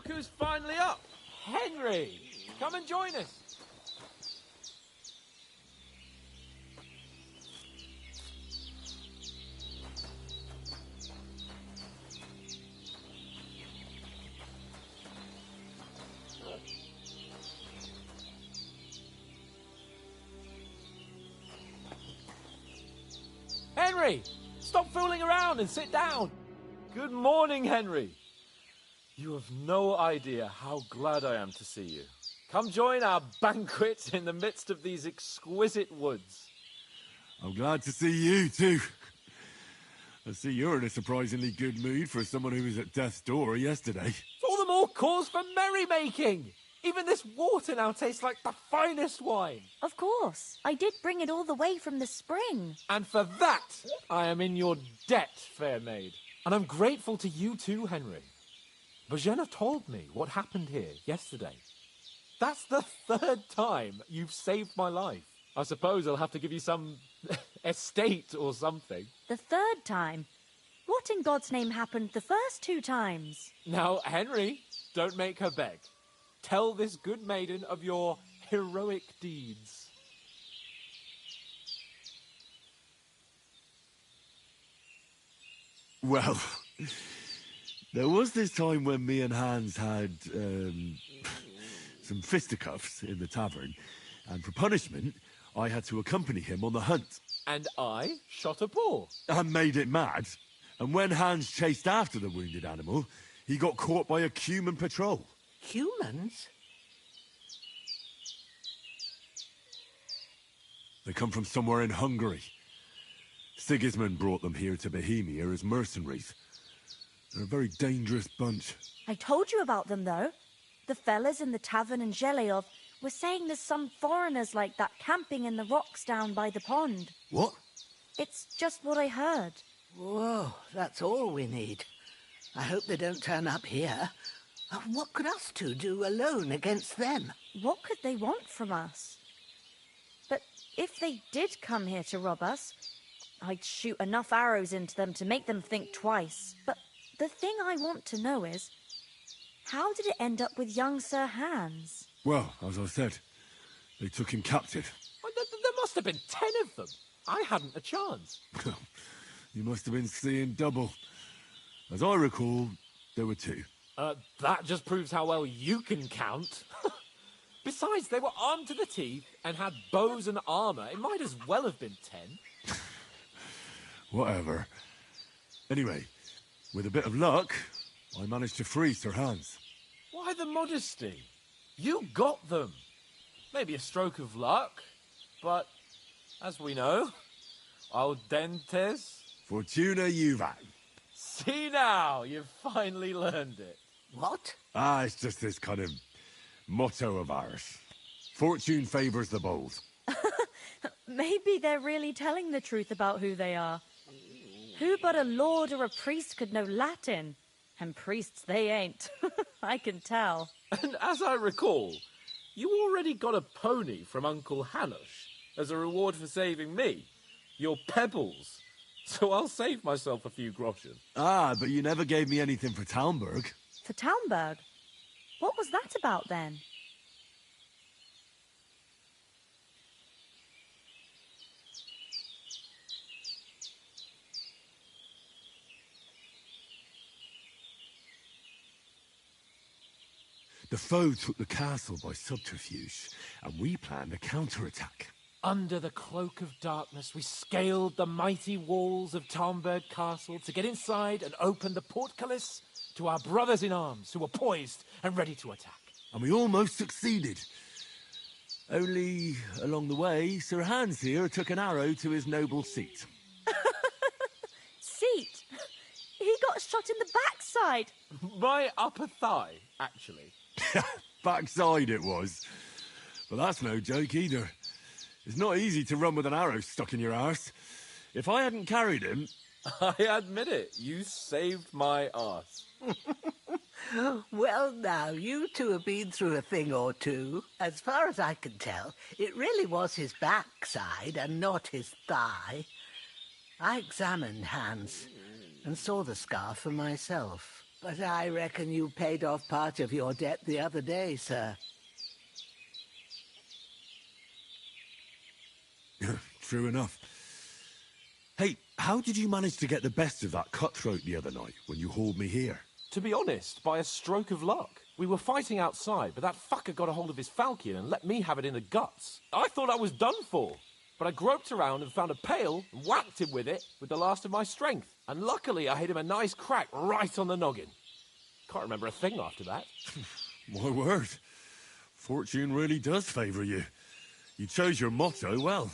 who's finally up. Henry, come and join us. Henry, stop fooling around and sit down. Good morning, Henry. You have no idea how glad I am to see you. Come join our banquet in the midst of these exquisite woods. I'm glad to see you, too. I see you're in a surprisingly good mood for someone who was at death's door yesterday. It's all the more cause for merrymaking. Even this water now tastes like the finest wine. Of course. I did bring it all the way from the spring. And for that, I am in your debt, fair maid. And I'm grateful to you too, Henry. Bojena told me what happened here yesterday. That's the third time you've saved my life. I suppose I'll have to give you some estate or something. The third time? What in God's name happened the first 2 times? Now, Henry, don't make her beg. Tell this good maiden of your heroic deeds. Well, there was this time when me and Hans had some fisticuffs in the tavern, and for punishment, I had to accompany him on the hunt. And I shot a boar. And made it mad. And when Hans chased after the wounded animal, he got caught by a human patrol. Humans? They come from somewhere in Hungary. Sigismund brought them here to Bohemia as mercenaries. They're a very dangerous bunch. I told you about them, though. The fellas in the tavern in Zheleov were saying there's some foreigners like that camping in the rocks down by the pond. What? It's just what I heard. Whoa, that's all we need. I hope they don't turn up here. What could us two do alone against them? What could they want from us? But if they did come here to rob us, I'd shoot enough arrows into them to make them think twice. But the thing I want to know is, how did it end up with young Sir Hans? Well, as I said, they took him captive. Well, there must have been 10 of them. I hadn't a chance. You must have been seeing double. As I recall, there were 2. That just proves how well you can count. Besides, they were armed to the teeth and had bows and armor. It might as well have been 10. Whatever. Anyway, with a bit of luck, I managed to free Sir Hans. Why the modesty? You got them. Maybe a stroke of luck, but as we know, audentes. Fortuna juvat. See now, you've finally learned it. What? It's just this kind of motto of ours. Fortune favors the bold. Maybe they're really telling the truth about who they are. Who but a lord or a priest could know Latin? And priests they ain't. I can tell. And as I recall, you already got a pony from Uncle Hanush as a reward for saving me. Your pebbles. So I'll save myself a few groschen. But you never gave me anything for Talmberg. For Talmberg? What was that about then? The foe took the castle by subterfuge, and we planned a counterattack. Under the cloak of darkness, we scaled the mighty walls of Talmberg Castle to get inside and open the portcullis to our brothers in arms who were poised and ready to attack. And we almost succeeded. Only, along the way, Sir Hans here took an arrow to his noble seat. Seat? He got shot in the backside. My upper thigh, actually. Backside it was. But that's no joke either. It's not easy to run with an arrow stuck in your arse. If I hadn't carried him... I admit it, you saved my arse. Well, now, you two have been through a thing or two. As far as I can tell, it really was his backside and not his thigh. I examined Hans and saw the scar for myself. But I reckon you paid off part of your debt the other day, sir. True enough. Hey, how did you manage to get the best of that cutthroat the other night when you hauled me here? To be honest, by a stroke of luck. We were fighting outside, but that fucker got a hold of his falchion and let me have it in the guts. I thought I was done for. But I groped around and found a pail and whacked him with it with the last of my strength. And luckily I hit him a nice crack right on the noggin. Can't remember a thing after that. My word. Fortune really does favour you. You chose your motto well.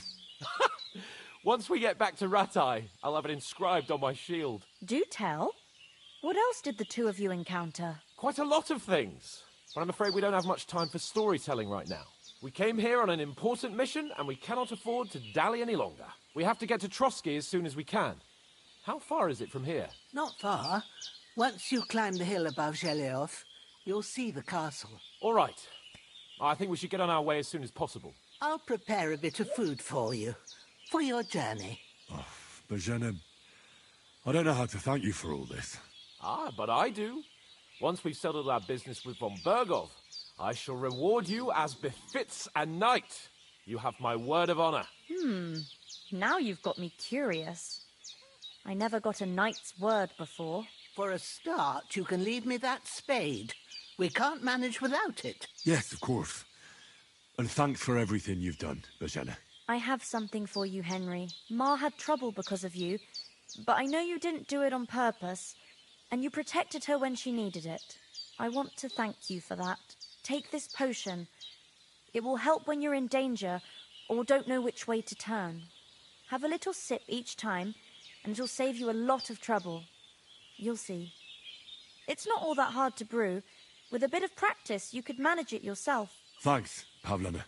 Once we get back to Rattay, I'll have it inscribed on my shield. Do tell. What else did the two of you encounter? Quite a lot of things. But I'm afraid we don't have much time for storytelling right now. We came here on an important mission, and we cannot afford to dally any longer. We have to get to Trotsky as soon as we can. How far is it from here? Not far. Once you climb the hill above Zheleov, you'll see the castle. All right. I think we should get on our way as soon as possible. I'll prepare a bit of food for you, for your journey. Oh, Bozhena, I don't know how to thank you for all this. Ah, but I do. Once we've settled our business with von Bergov, I shall reward you as befits a knight. You have my word of honor. Now you've got me curious. I never got a knight's word before. For a start, you can leave me that spade. We can't manage without it. Yes, of course. And thanks for everything you've done, Bozhena. I have something for you, Henry. Ma had trouble because of you, but I know you didn't do it on purpose, and you protected her when she needed it. I want to thank you for that. Take this potion. It will help when you're in danger or don't know which way to turn. Have a little sip each time, and it'll save you a lot of trouble. You'll see. It's not all that hard to brew. With a bit of practice, you could manage it yourself. Thanks, Pavlena.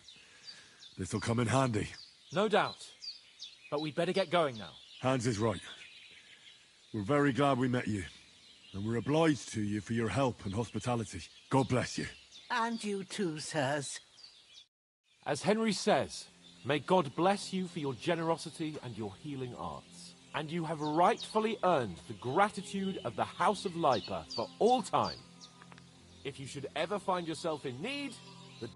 This'll come in handy. No doubt. But we'd better get going now. Hans is right. We're very glad we met you. And we're obliged to you for your help and hospitality. God bless you. And you too, sirs. As Henry says, may God bless you for your generosity and your healing arts. And you have rightfully earned the gratitude of the House of Lipa for all time. If you should ever find yourself in need, the...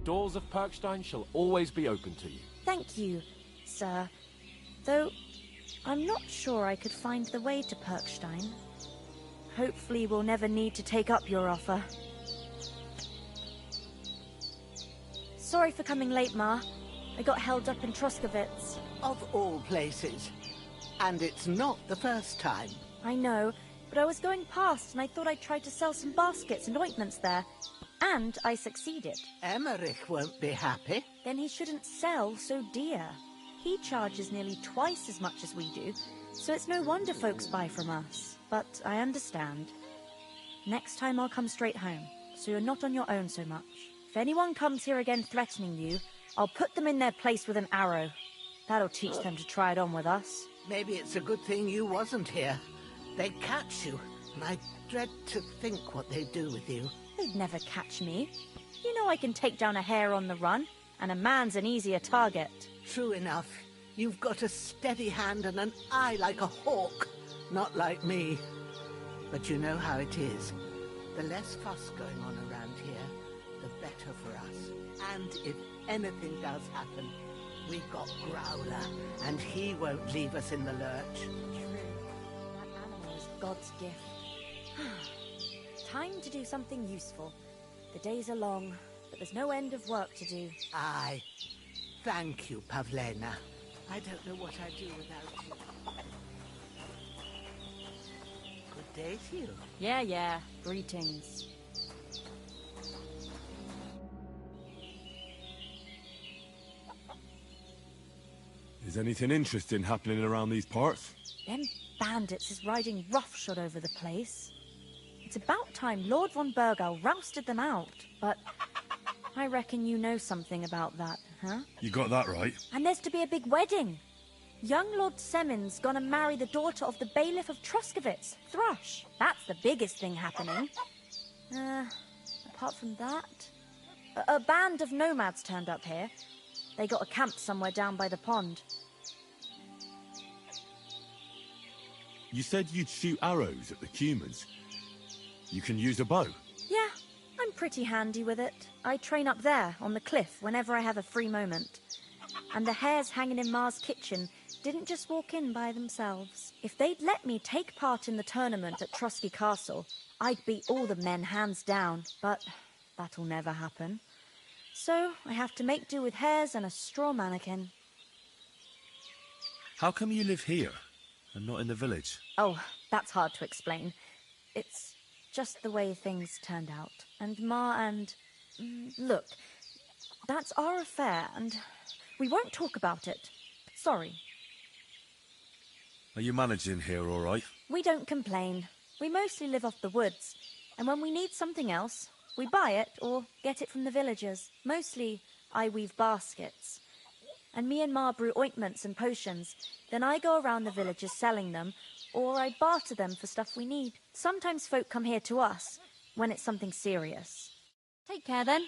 doors of Perkstein shall always be open to you. Thank you, sir. Though, I'm not sure I could find the way to Perkstein. Hopefully we'll never need to take up your offer. Sorry for coming late, Ma. I got held up in Troskovitz. Of all places. And it's not the first time. I know, but I was going past and I thought I'd try to sell some baskets and ointments there. And I succeeded. Emmerich won't be happy. Then he shouldn't sell so dear. He charges nearly twice as much as we do, so it's no wonder folks buy from us. But I understand. Next time I'll come straight home, so you're not on your own so much. If anyone comes here again threatening you, I'll put them in their place with an arrow. That'll teach them to try it on with us. Maybe it's a good thing you wasn't here. They'd catch you, and I dread to think what they'd do with you. They'd never catch me. You know I can take down a hare on the run, and a man's an easier target. True enough. You've got a steady hand and an eye like a hawk. Not like me. But you know how it is. The less fuss going on around here, the better for us. And if anything does happen, we've got Growler, and he won't leave us in the lurch. True. That animal is God's gift. Time to do something useful. The days are long, but there's no end of work to do. Aye. Thank you, Pavlena. I don't know what I'd do without you. Good day to you. Yeah. Greetings. Is anything interesting happening around these parts? Them bandits is riding roughshod over the place. It's about time Lord von Burgau rousted them out, but I reckon you know something about that, huh? You got that right. And there's to be a big wedding. Young Lord Semon's gonna marry the daughter of the bailiff of Truskowitz, Thrush. That's the biggest thing happening. Apart from that, a band of nomads turned up here. They got a camp somewhere down by the pond. You said you'd shoot arrows at the Cumans. You can use a bow. Yeah, I'm pretty handy with it. I train up there, on the cliff, whenever I have a free moment. And the hares hanging in Ma's kitchen didn't just walk in by themselves. If they'd let me take part in the tournament at Trusky Castle, I'd beat all the men hands down, but that'll never happen. So I have to make do with hares and a straw mannequin. How come you live here and not in the village? Oh, that's hard to explain. It's just the way things turned out. And Ma and... Look, that's our affair, and we won't talk about it. Sorry. Are you managing here all right? We don't complain. We mostly live off the woods, and when we need something else, we buy it or get it from the villagers. Mostly, I weave baskets. And me and Ma brew ointments and potions. Then I go around the villages selling them, or I barter them for stuff we need. Sometimes folk come here to us, when it's something serious. Take care, then.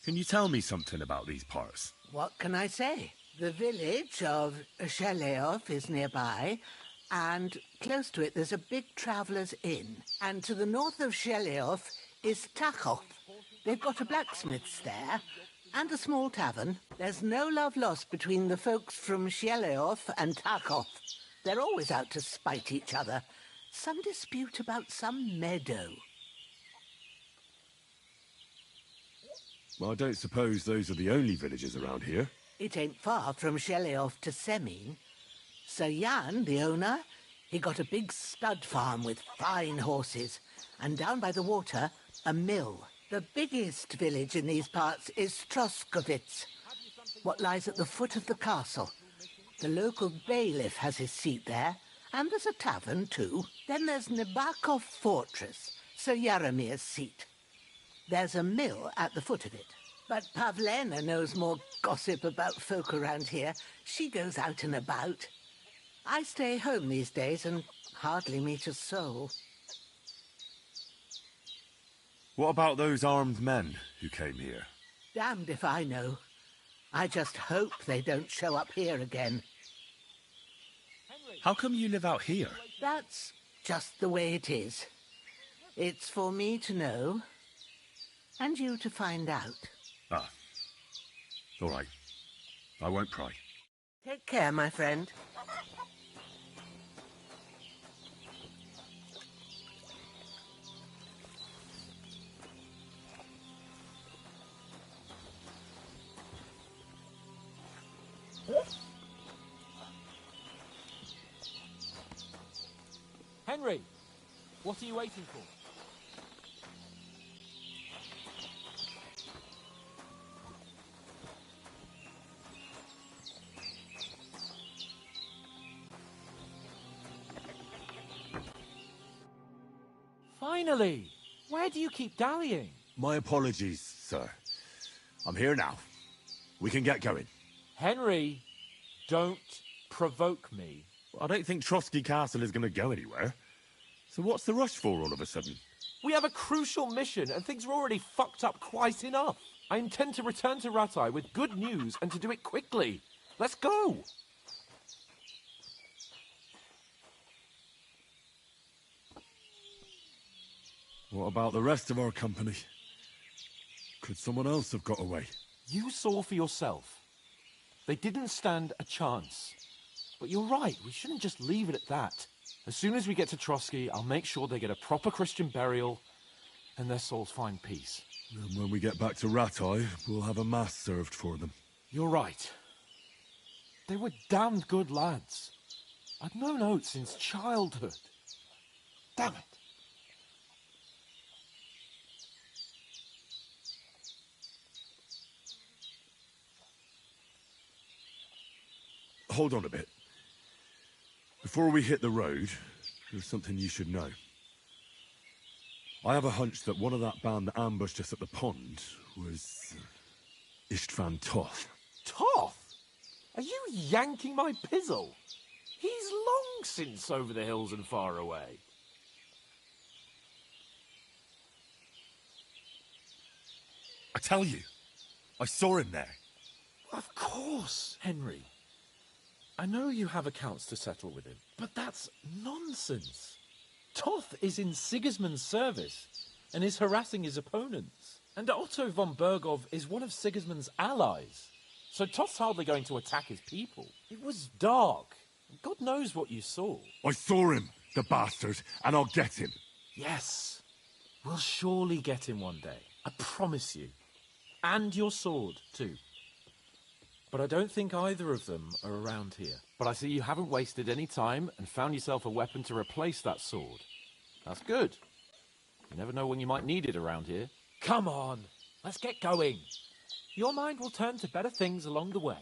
Can you tell me something about these parts? What can I say? The village of Sheleov is nearby, and close to it there's a big traveller's inn. And to the north of Sheleov is Tachov. They've got a blacksmith's there, and a small tavern. There's no love lost between the folks from Sheleov and Tachov. They're always out to spite each other. Some dispute about some meadow. Well, I don't suppose those are the only villages around here. It ain't far from Sheleov to Semin. Sir Jan, the owner, he got a big stud farm with fine horses, and down by the water, a mill. The biggest village in these parts is Truskowitz, what lies at the foot of the castle. The local bailiff has his seat there, and there's a tavern too. Then there's Nabakov Fortress, Sir Yaramir's seat. There's a mill at the foot of it. But Pavlena knows more gossip about folk around here. She goes out and about. I stay home these days and hardly meet a soul. What about those armed men who came here? Damned if I know. I just hope they don't show up here again. How come you live out here? That's just the way it is. It's for me to know, and you to find out. Ah. All right. I won't pry. Take care, my friend. Henry, what are you waiting for? Finally! Where do you keep dallying? My apologies, sir. I'm here now. We can get going. Henry, don't provoke me. I don't think Trotsky Castle is going to go anywhere. So what's the rush for all of a sudden? We have a crucial mission, and things are already fucked up quite enough. I intend to return to Rattay with good news, and to do it quickly. Let's go! What about the rest of our company? Could someone else have got away? You saw for yourself. They didn't stand a chance. But you're right, we shouldn't just leave it at that. As soon as we get to Trotsky, I'll make sure they get a proper Christian burial, and their souls find peace. And when we get back to Rattay, we'll have a mass served for them. You're right. They were damned good lads. I've known Oates since childhood. Damn it. Hold on a bit. Before we hit the road, there's something you should know. I have a hunch that one of that band that ambushed us at the pond was Istvan Toth. Toth? Are you yanking my pizzle? He's long since over the hills and far away. I tell you, I saw him there. Of course, Henry. I know you have accounts to settle with him, but that's nonsense. Toth is in Sigismund's service and is harassing his opponents. And Otto von Bergov is one of Sigismund's allies. So Toth's hardly going to attack his people. It was dark. God knows what you saw. I saw him, the bastard, and I'll get him. Yes. We'll surely get him one day. I promise you. And your sword, too. But I don't think either of them are around here. But I see you haven't wasted any time and found yourself a weapon to replace that sword. That's good. You never know when you might need it around here. Come on, let's get going. Your mind will turn to better things along the way.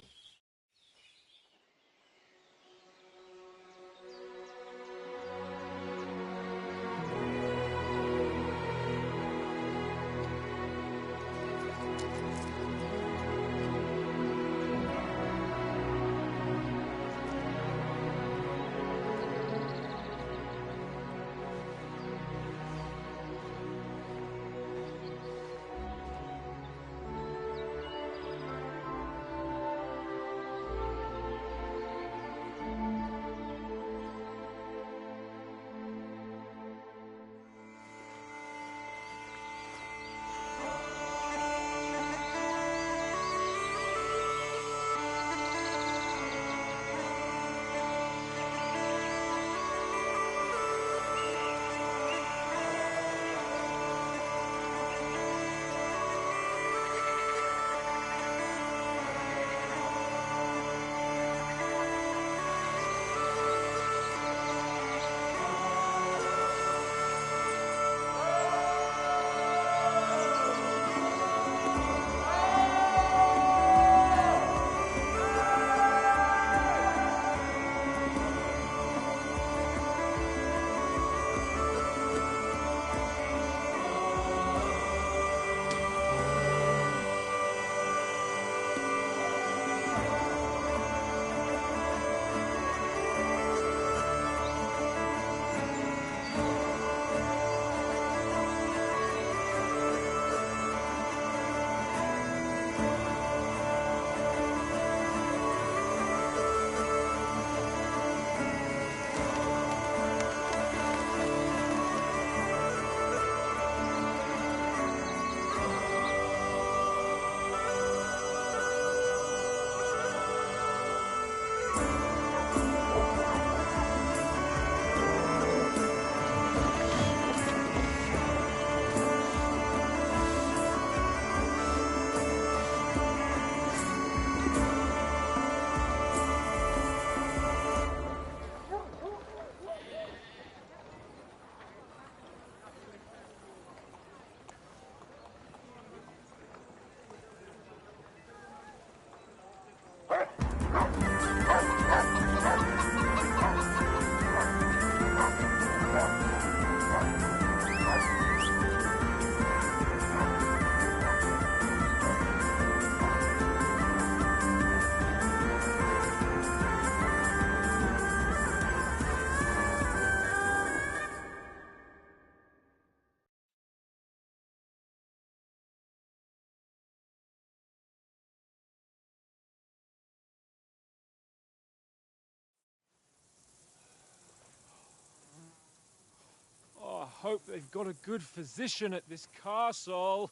hope they've got a good physician at this castle.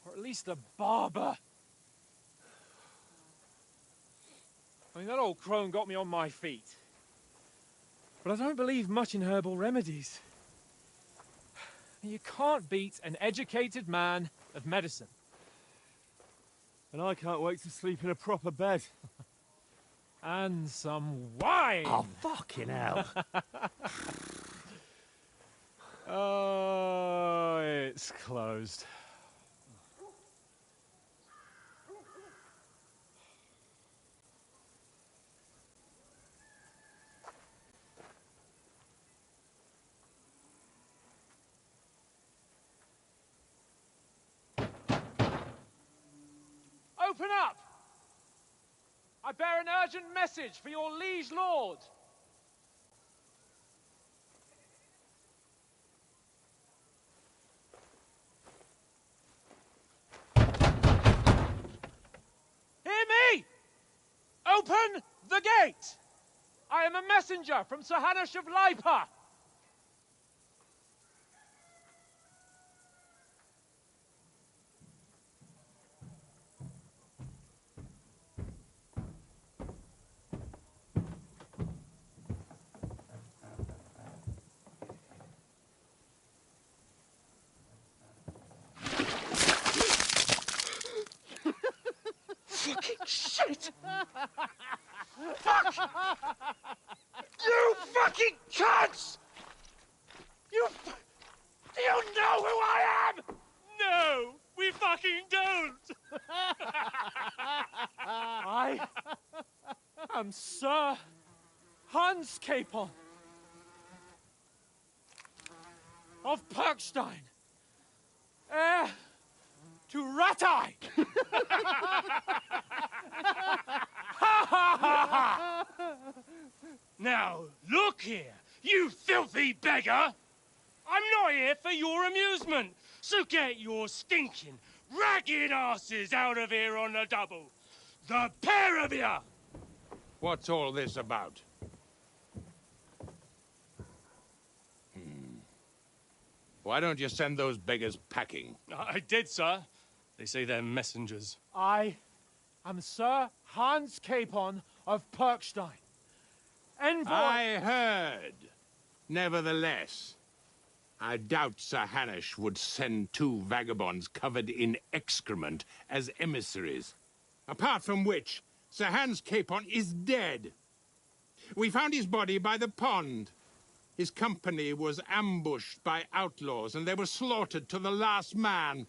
Or at least a barber. I mean, that old crone got me on my feet. But I don't believe much in herbal remedies. You can't beat an educated man of medicine. And I can't wait to sleep in a proper bed. And some wine! Oh, fucking hell. Oh, it's closed. Open up! I bear an urgent message for your liege lord. Hear me! Open the gate! I am a messenger from Sir Hanush of Lipa. Fucking shit! Fuck! You fucking cunts! Do you know who I am? No, we fucking don't! I am Sir Hans Capon of Perkstein, heir to Ratai! Now, look here, you filthy beggar! I'm not here for your amusement, so get your stinking, ragged asses out of here on the double. The pair of you! What's all this about? Why don't you send those beggars packing? I did, sir. They say they're messengers. I am Sir Hans Capon of Perkstein. Envoy... I heard. Nevertheless, I doubt Sir Hanush would send two vagabonds covered in excrement as emissaries. Apart from which, Sir Hans Capon is dead. We found his body by the pond. His company was ambushed by outlaws, and they were slaughtered to the last man.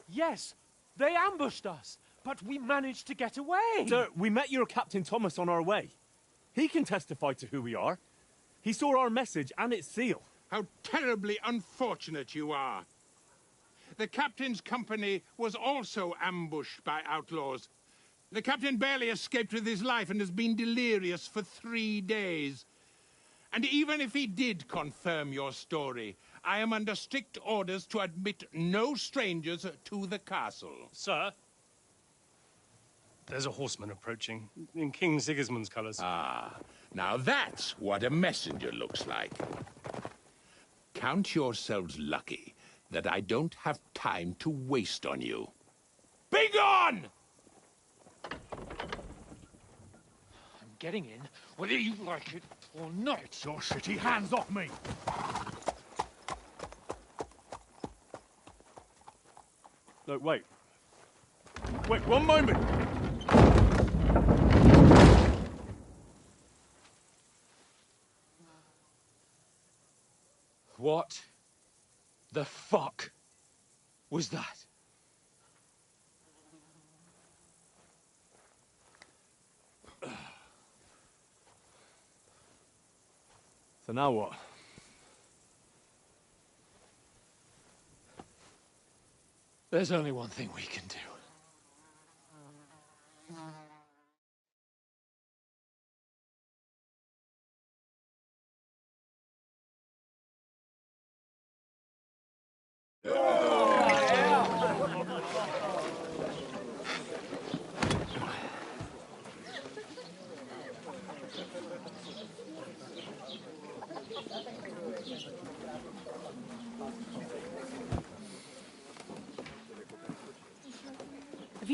Yes, they ambushed us, but we managed to get away. Sir, we met your Captain Thomas on our way. He can testify to who we are. He saw our message and its seal. How terribly unfortunate you are. The captain's company was also ambushed by outlaws. The captain barely escaped with his life and has been delirious for 3 days. And even if he did confirm your story, I am under strict orders to admit no strangers to the castle. Sir, there's a horseman approaching in King Sigismund's colours. Ah, now that's what a messenger looks like. Count yourselves lucky that I don't have time to waste on you. Be gone! I'm getting in, whether you like it or not. Your shitty hands off me! No, wait. Wait, one moment! What the fuck was that? So now what? There's only one thing we can do.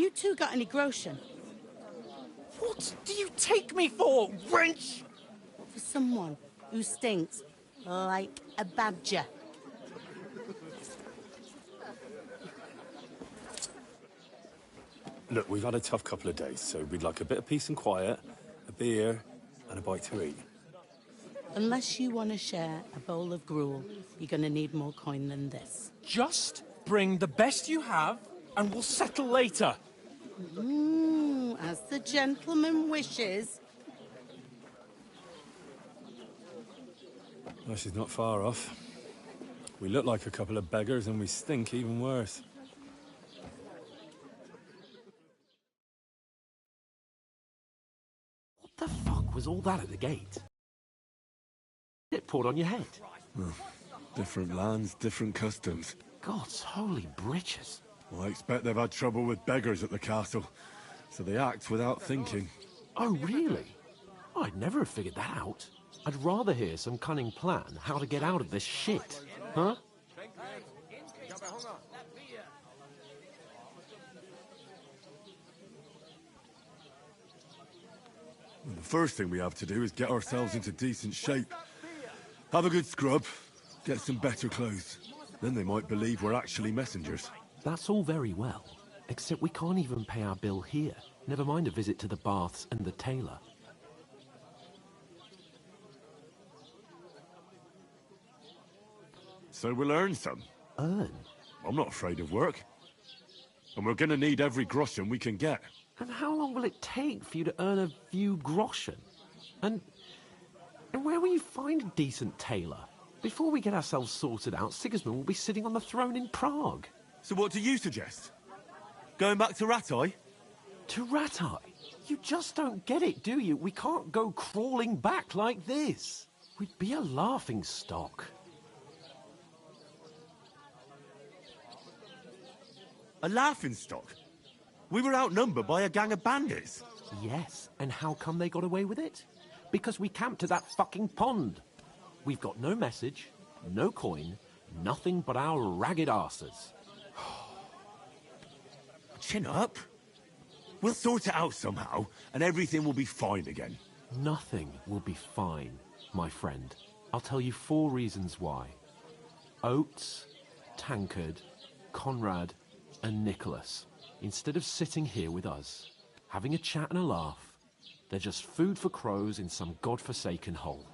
you two got any groschen? What do you take me for, wench? For someone who stinks like a badger. Look, we've had a tough couple of days, so we'd like a bit of peace and quiet, a beer, and a bite to eat. Unless you want to share a bowl of gruel, you're going to need more coin than this. Just bring the best you have, and we'll settle later. As the gentleman wishes. Well, she's not far off. We look like a couple of beggars, and we stink even worse. What the fuck was all that at the gate? It poured on your head. Well, different lands, different customs. God's holy britches. Well, I expect they've had trouble with beggars at the castle, so they act without thinking. Oh, really? I'd never have figured that out. I'd rather hear some cunning plan how to get out of this shit. Huh? Well, the first thing we have to do is get ourselves into decent shape. Have a good scrub, get some better clothes. Then they might believe we're actually messengers. That's all very well, except we can't even pay our bill here. Never mind a visit to the baths and the tailor. So we'll earn some. Earn? I'm not afraid of work. And we're gonna need every groschen we can get. And how long will it take for you to earn a few groschen? And where will you find a decent tailor? Before we get ourselves sorted out, Sigismund will be sitting on the throne in Prague. So what do you suggest? Going back to Rattay? To Rattay? You just don't get it, do you? We can't go crawling back like this. We'd be a laughing stock. A laughingstock? We were outnumbered by a gang of bandits. Yes, and how come they got away with it? Because we camped at that fucking pond. We've got no message, no coin, nothing but our ragged arses. Chin up. We'll sort it out somehow, and everything will be fine again. Nothing will be fine, my friend. I'll tell you 4 reasons why. Oates, Tancred, Conrad, and Nicholas, instead of sitting here with us, having a chat and a laugh, they're just food for crows in some godforsaken hole.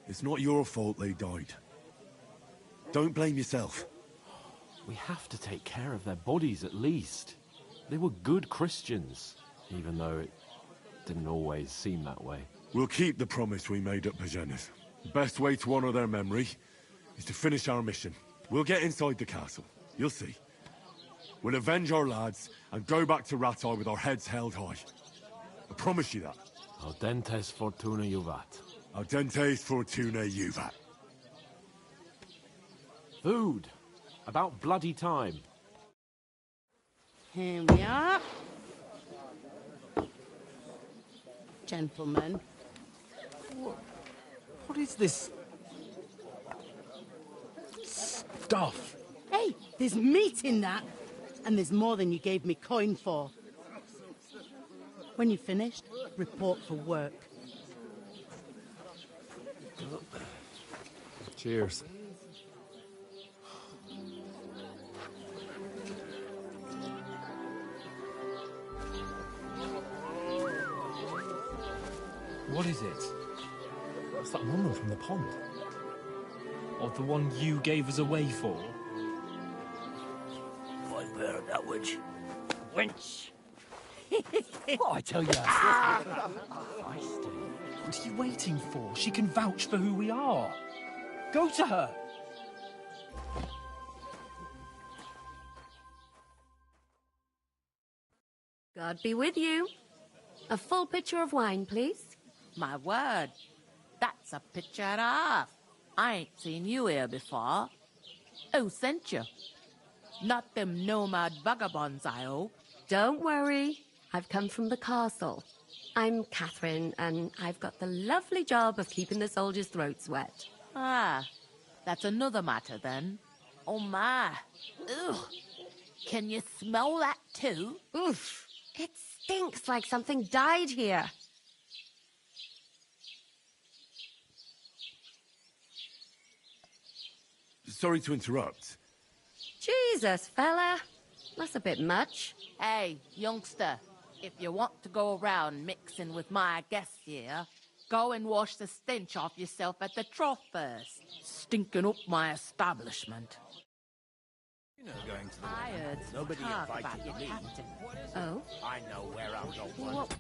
It's not your fault they died. Don't blame yourself. We have to take care of their bodies at least. They were good Christians, even though it didn't always seem that way. We'll keep the promise we made at Pagenes. The best way to honor their memory is to finish our mission. We'll get inside the castle. You'll see. We'll avenge our lads and go back to Rattay with our heads held high. I promise you that. Audentes fortuna juvat. Audentes fortuna juvat. Food. About bloody time. Here we are. Gentlemen. What is this stuff? Hey, there's meat in that. And there's more than you gave me coin for. When you're finished, report for work. Cheers. What is it? What's that woman from the pond? Or the one you gave us away for? I've heard that witch. Wench! What I tell you? What are you waiting for? She can vouch for who we are. Go to her. God be with you. A full pitcher of wine, please. My word, that's a picture and a half. I ain't seen you here before. Who sent you? Not them nomad vagabonds, I hope. Don't worry. I've come from the castle. I'm Catherine, and I've got the lovely job of keeping the soldiers' throats wet. Ah, that's another matter then. Oh my. Ugh. Can you smell that too? Oof. It stinks like something died here. Sorry to interrupt. Jesus, fella. That's a bit much. Hey, youngster, if you want to go around mixing with my guests here, go and wash the stench off yourself at the trough first. Stinking up my establishment. You know, going to the I heard nobody talk invited about your me. captain. Oh? I know where I'm going. What